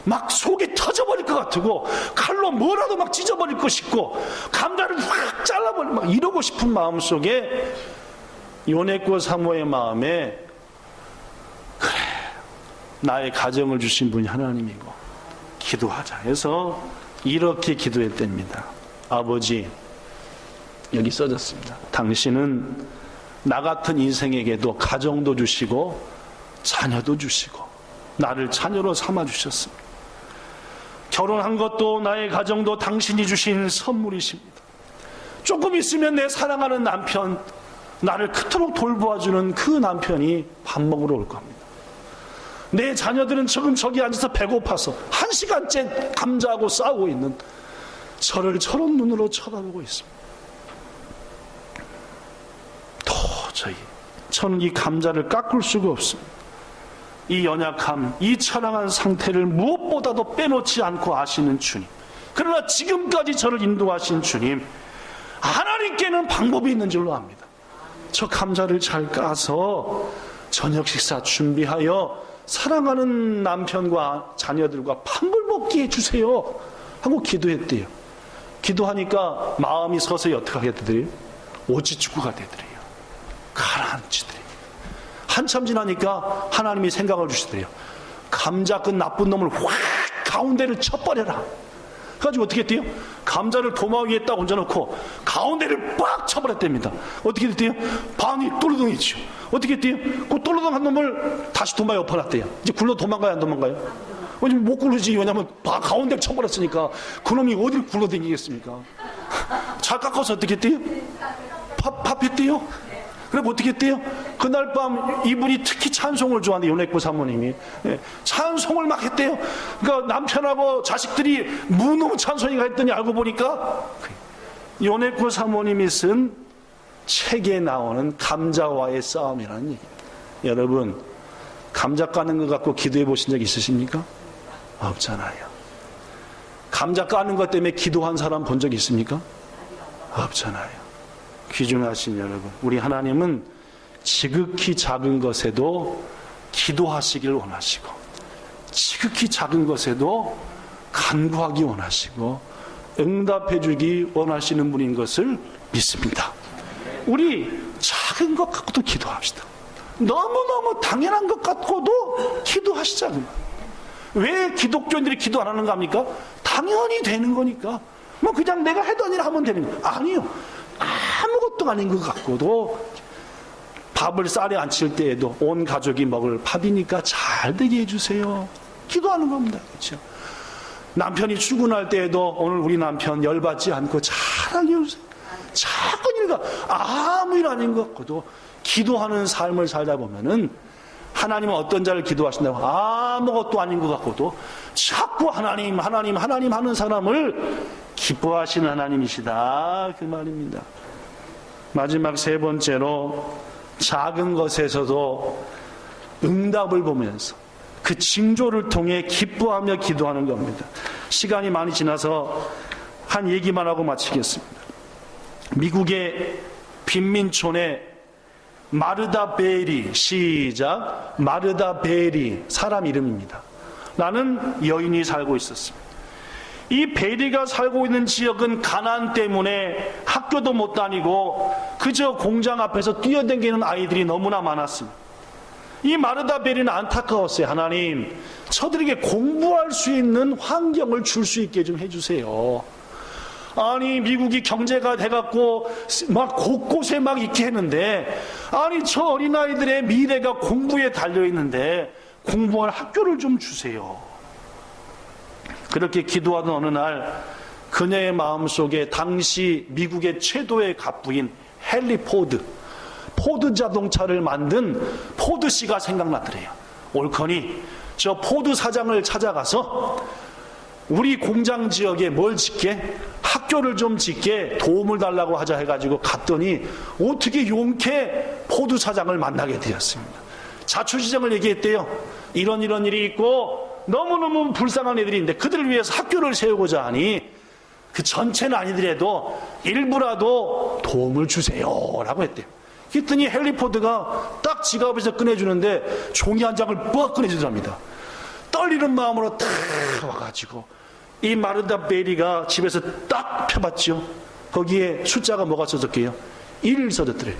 막 속이 터져버릴 것 같고 칼로 뭐라도 막 찢어버릴 것 싶고 감자를 확 잘라버리고 막 이러고 싶은 마음 속에 요네코 사모의 마음에, 그래, 나의 가정을 주신 분이 하나님이고 기도하자 해서 이렇게 기도했답니다. 아버지, 여기 써졌습니다. 당신은 나 같은 인생에게도 가정도 주시고 자녀도 주시고 나를 자녀로 삼아 주셨습니다. 결혼한 것도 나의 가정도 당신이 주신 선물이십니다. 조금 있으면 내 사랑하는 남편, 나를 그토록 돌보아주는 그 남편이 밥 먹으러 올 겁니다. 내 자녀들은 지금 저기 앉아서 배고파서 1시간째 감자하고 싸우고 있는 저를 저런 눈으로 쳐다보고 있습니다. 도저히 저는 이 감자를 깎을 수가 없습니다. 이 연약함, 이 처량한 상태를 무엇보다도 빼놓지 않고 아시는 주님, 그러나 지금까지 저를 인도하신 주님, 하나님께는 방법이 있는 줄로 압니다. 저 감자를 잘 까서 저녁 식사 준비하여 사랑하는 남편과 자녀들과 밥을 먹게 해주세요 하고 기도했대요. 기도하니까 마음이 서서히 어떻게 하게 되더래요? 오지축구가 되더래요. 가라앉히더래요. 한참 지나니까 하나님이 생각을 주시더래요. 감자 그 나쁜 놈을 확 가운데를 쳐버려라. 그래가지고 어떻게 했대요? 감자를 도마 위에 딱 얹어놓고 가운데를 빡 쳐버렸답니다. 어떻게 됐대요? 반이 또르덩이죠. 어떻게 했대요? 그 또르덩 한 놈을 다시 도마에 엎어놨대요. 이제 굴러 도망가요, 안 도망가요? 못 굴르지. 왜냐면 가운데를 쳐버렸으니까 그놈이 어디를 굴러다니겠습니까? 잘 깎아서 어떻게 했대요? 밥했대요? 그럼 어떻게 했대요? 그날 밤 이분이 특히 찬송을 좋아하는데 요네코 사모님이 찬송을 막 했대요. 그러니까 남편하고 자식들이 무너무 찬송이가 했더니 알고 보니까 요네코 사모님이 쓴 책에 나오는 감자와의 싸움이라는 얘기예요. 여러분, 감자 까는 것 갖고 기도해 보신 적 있으십니까? 없잖아요. 감자 까는 것 때문에 기도한 사람 본 적 있습니까? 없잖아요. 귀중하신 여러분, 우리 하나님은 지극히 작은 것에도 기도하시길 원하시고, 지극히 작은 것에도 간구하기 원하시고 응답해 주기 원하시는 분인 것을 믿습니다. 우리 작은 것 갖고도 기도합시다. 너무너무 당연한 것 갖고도 기도하시자고요. 왜 기독교인들이 기도 안 하는가 합니까? 당연히 되는 거니까. 뭐 그냥 내가 하던 일 하면 되는 거 아니요. 아무것도 아닌 것 같고도 밥을 쌀에 앉힐 때에도 온 가족이 먹을 밥이니까 잘 되게 해주세요. 기도하는 겁니다. 그렇죠? 남편이 출근할 때에도 오늘 우리 남편 열받지 않고 잘하게 해주세요. 작은 일과 아무 일 아닌 것 같고도 기도하는 삶을 살다 보면은 하나님은 어떤 자를 기도하신다고? 아무것도 아닌 것 같고도 자꾸 하나님 하는 사람을 기뻐하시는 하나님이시다, 그 말입니다. 마지막 세 번째로 작은 것에서도 응답을 보면서 그 징조를 통해 기뻐하며 기도하는 겁니다. 시간이 많이 지나서 한 얘기만 하고 마치겠습니다. 미국의 빈민촌에 마르다 베리, 시작, 마르다 베리, 사람 이름입니다. 라는 여인이 살고 있었습니다. 이 베리가 살고 있는 지역은 가난 때문에 학교도 못 다니고 그저 공장 앞에서 뛰어다니는 아이들이 너무나 많았습니다. 이 마르다 베리는 안타까웠어요. 하나님, 저들에게 공부할 수 있는 환경을 줄 수 있게 좀 해주세요. 아니, 미국이 경제가 돼갖고 막 곳곳에 막 있게 했는데, 아니 저 어린아이들의 미래가 공부에 달려있는데 공부할 학교를 좀 주세요. 그렇게 기도하던 어느 날 그녀의 마음속에 당시 미국의 최고의 갑부인 헨리 포드 자동차를 만든 포드 씨가 생각나더래요. 옳거니 저 포드 사장을 찾아가서 우리 공장 지역에 뭘 짓게? 학교를 좀 짓게 도움을 달라고 하자 해가지고 갔더니 어떻게 용케 포드 사장을 만나게 되었습니다. 자초지정을 얘기했대요. 이런 일이 있고 너무너무 불쌍한 애들이 있는데 그들을 위해서 학교를 세우고자 하니 그 전체는 아니더라도 일부라도 도움을 주세요 라고 했대요. 그랬더니 헨리 포드가 딱 지갑에서 꺼내주는데 종이 한 장을 뻑 꺼내주더랍니다. 떨리는 마음으로 탁 와가지고 이 마르다 베리가 집에서 딱 펴봤죠. 거기에 숫자가 뭐가 써졌게요? 1 써졌더래요.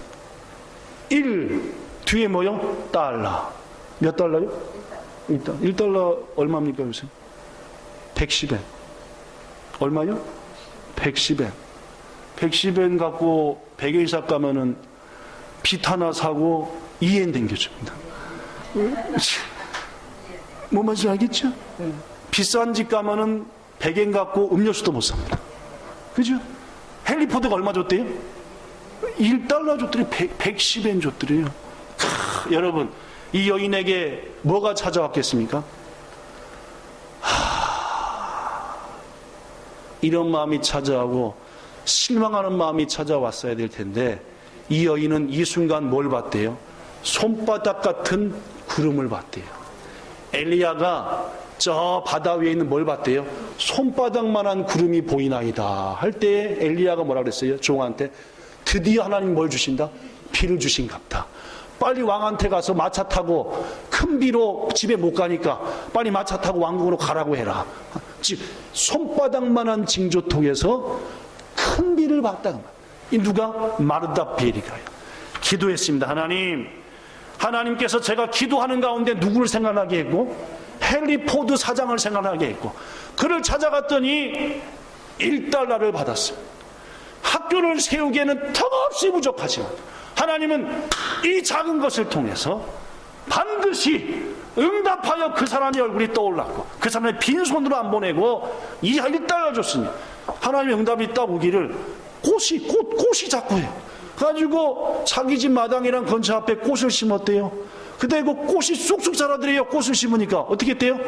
1 뒤에 뭐요? 달러. 몇 달러요? 1달러 얼마입니까 요새? 110엔. 얼마요? 110엔. 110엔 갖고 100엔샵 가면은 빗 하나 사고 2엔 댕겨줍니다. 뭐 뭔지 알겠죠? 비싼 집 가면은 100엔 갖고 음료수도 못 삽니다. 그죠? 헨리 포드가 얼마 줬대요? 1달러 줬더니 110엔 줬더래요. 여러분, 이 여인에게 뭐가 찾아왔겠습니까? 이런 마음이 찾아오고 실망하는 마음이 찾아왔어야 될 텐데 이 여인은 이 순간 뭘 봤대요? 손바닥 같은 구름을 봤대요. 엘리야가 저 바다 위에 있는 뭘 봤대요? 손바닥만한 구름이 보이나이다 할 때에 엘리야가 뭐라 그랬어요? 종한테 드디어 하나님 뭘 주신다? 비를 주신갑다. 빨리 왕한테 가서 마차 타고 큰 비로 집에 못 가니까 빨리 마차 타고 왕궁으로 가라고 해라. 즉 손바닥만한 징조통에서 큰 비를 봤다. 이 누가? 마르다 베리가요. 기도했습니다. 하나님께서 제가 기도하는 가운데 누구를 생각나게 했고 헨리 포드 사장을 생각하게 했고, 그를 찾아갔더니 $1를 받았습니다. 학교를 세우기에는 턱없이 부족하지만 하나님은 이 작은 것을 통해서 반드시 응답하여 그 사람의 얼굴이 떠올랐고, 그 사람의 빈손으로 안 보내고 이 $1 줬으니 하나님의 응답이 딱 오기를 꽃이 자꾸 해요. 그래가지고 자기 집 마당이랑 근처 앞에 꽃을 심었대요. 근데 그 꽃이 쑥쑥 자라더래요. 꽃을 심으니까 어떻게 했대요?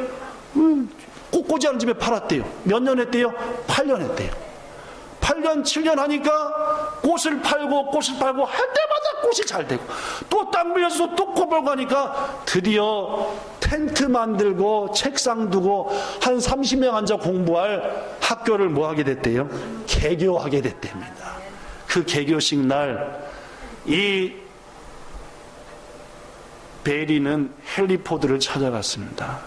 꽃꽂이 하는 집에 팔았대요. 몇 년 했대요? 8년 했대요. 8년 7년 하니까 꽃을 팔고 할 때마다 꽃이 잘 되고, 또 땅 빌려서 또 꽃 벌고 하니까 드디어 텐트 만들고 책상 두고 한 30명 앉아 공부할 학교를 뭐 하게 됐대요? 개교하게 됐답니다. 그 개교식 날 이 베리는 헨리 포드를 찾아갔습니다.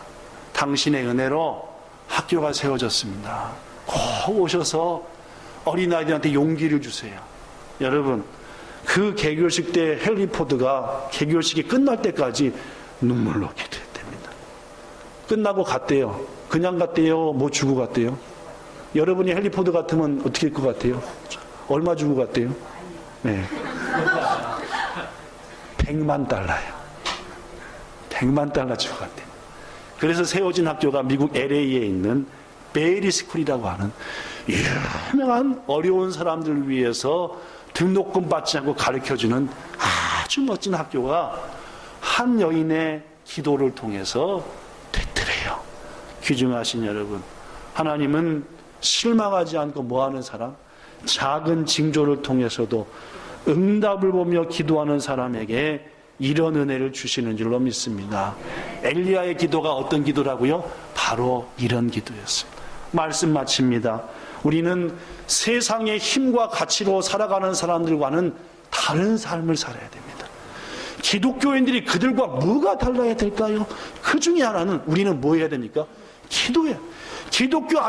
당신의 은혜로 학교가 세워졌습니다. 꼭 오셔서 어린아이들한테 용기를 주세요. 여러분, 그 개교식 때 헨리 포드가 개교식이 끝날 때까지 눈물로 기도했답니다. 끝나고 갔대요. 그냥 갔대요? 뭐 주고 갔대요? 여러분이 헨리 포드 같으면 어떻게 할 것 같아요? 얼마 주고 갔대요? 네. $100만. $100만 주고 갔대요. 그래서 세워진 학교가 미국 LA에 있는 베리 스쿨이라고 하는 유명한 어려운 사람들을 위해서 등록금 받지 않고 가르쳐주는 아주 멋진 학교가 한 여인의 기도를 통해서 됐더래요. 귀중하신 여러분, 하나님은 실망하지 않고 뭐하는 사람? 작은 징조를 통해서도 응답을 보며 기도하는 사람에게 이런 은혜를 주시는 줄로 믿습니다. 엘리야의 기도가 어떤 기도라고요? 바로 이런 기도였습니다. 말씀 마칩니다. 우리는 세상의 힘과 가치로 살아가는 사람들과는 다른 삶을 살아야 됩니다. 기독교인들이 그들과 뭐가 달라야 될까요? 그 중에 하나는 우리는 뭐 해야 됩니까? 기도해요. 기독교인이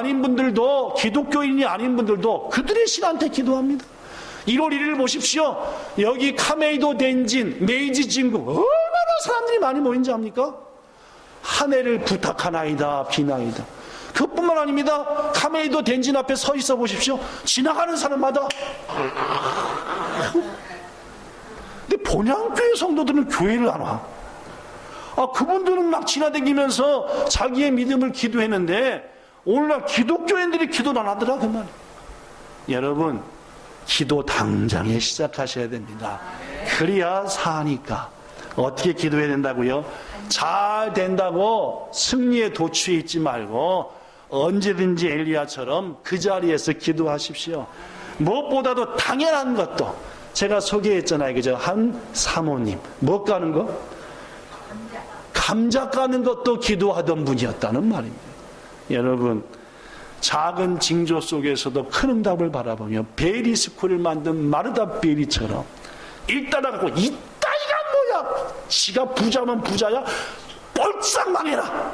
아닌 분들도 그들의 신한테 기도합니다. 1월 1일 보십시오. 여기 카메이도 덴진, 메이지 진구 얼마나 사람들이 많이 모인지 압니까? 한 해를 부탁하나이다 비나이다. 그뿐만 아닙니다. 카메이도 덴진 앞에 서 있어 보십시오. 지나가는 사람마다. 근데 본향교회 성도들은 교회를 안 와. 그분들은 막 지나다니면서 자기의 믿음을 기도했는데 오늘날 기독교인들이 기도를 안 하더라 그 말이에요. 여러분, 기도 당장에 시작하셔야 됩니다. 그래야 사니까. 어떻게 기도해야 된다고요? 잘 된다고 승리에 도취해 있지 말고 언제든지 엘리야처럼 그 자리에서 기도하십시오. 무엇보다도 당연한 것도 제가 소개했잖아요. 그죠? 한 사모님 뭐 까는 거? 감자 까는 것도 기도하던 분이었다는 말입니다. 여러분, 작은 징조 속에서도 큰 응답을 바라보며 베리 스쿨을 만든 마르다 베리처럼 일 따라가고 이 따위가 뭐야? 지가 부자면 부자야? 꼴싹 망해라!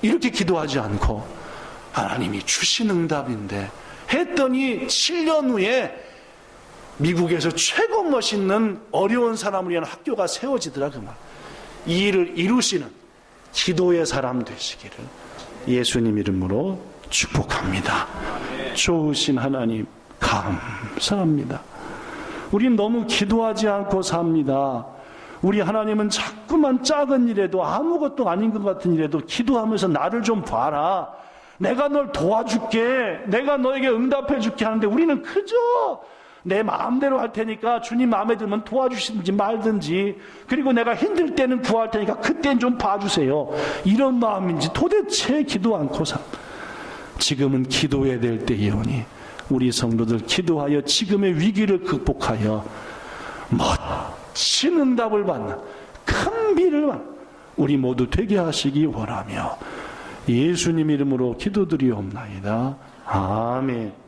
이렇게 기도하지 않고 하나님이 주신 응답인데 했더니 7년 후에 미국에서 최고 멋있는 어려운 사람을 위한 학교가 세워지더라 그 말. 이 일을 이루시는 기도의 사람 되시기를 예수님 이름으로 축복합니다. 좋으신 하나님 감사합니다. 우린 너무 기도하지 않고 삽니다. 우리 하나님은 자꾸만 작은 일에도 아무것도 아닌 것 같은 일에도 기도하면서 나를 좀 봐라. 내가 널 도와줄게. 내가 너에게 응답해 줄게 하는데 우리는 그저 내 마음대로 할 테니까 주님 마음에 들면 도와주시든지 말든지, 그리고 내가 힘들 때는 구할 테니까 그때는 좀 봐주세요. 이런 마음인지 도대체 기도 않고 삽. 지금은 기도해야 될 때이오니 우리 성도들 기도하여 지금의 위기를 극복하여 멋진 응답을 받는 큰 비를 받는 우리 모두 되게 하시기 원하며 예수님 이름으로 기도드리옵나이다. 아멘.